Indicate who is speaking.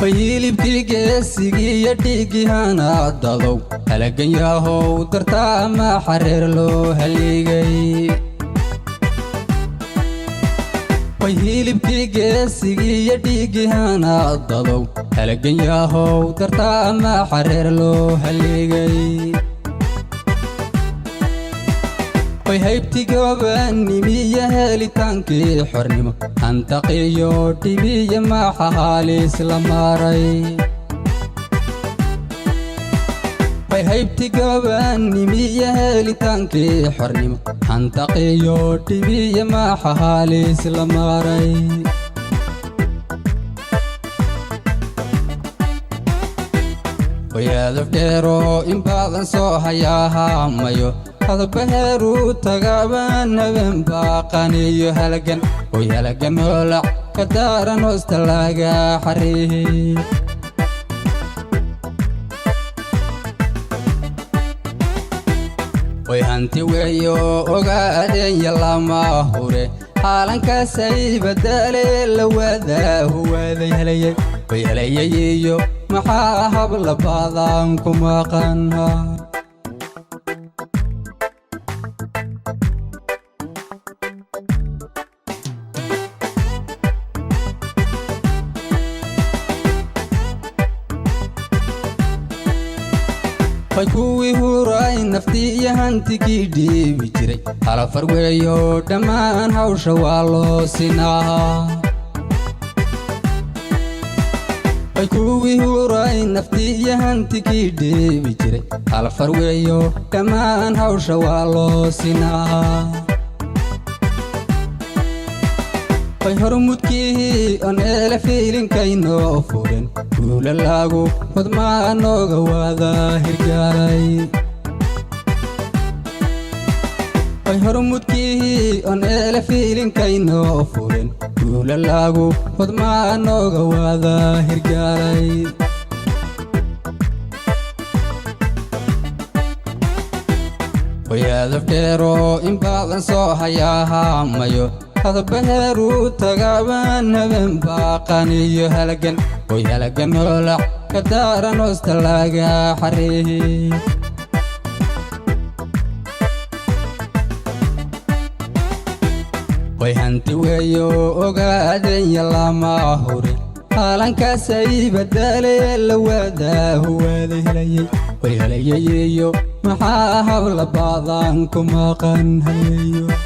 Speaker 1: hilibkii geesigii dhiigii hanaadado halagan yahow dartaa ma xareer loo haligay hilibkii geesigii dhiigii hanaadado halagan yahow dartaa ma xareer loo haligay haybti gobanimiya helitaankii xornimo hantaqiyo dhibiya maxa halis la maray haybti gobanimiya helitaankii xornimo hantaqiyo dhibiya maxa halis la maray hadaf dheero in badan soo hayaahamayo hadbaheeru tagaban haben baaqaniyo halagan halagan holac ka daaran hoosta laga xariir hanti weeyo ogaadenya lama hure xaalankaasay badale la wadahuwaaday helayay helayayiyo maxaa habla badan ku maqanha kuwii huray naftiiyo hantigii dhiibi jiray halafar weeyo dhammaan hawsha waa loo sinaa kuwii huray naftiiyo hantigii dhiibi jiray halafar weeyo dhammaan hawsha waa loo sinaa hormudkii on eele fiilinkaynoo furen guula lagu hodmaa nooga wada hirgaalay hormudkii on eele fiilinkaynoo furen guula lagu hodmaa nooga wada hirgaalay hadaf dheero in badan soo hayaahamayo hadbaheeru tagaban haben baaqaniyo halagan halagan holac ka daaran hoosta laga xariir hanti weeyo ogaadenya lama hure xaalankaasay badale la wadahuwaaday helayay helayayiyo maxaa habla badan ku maqan haleeyo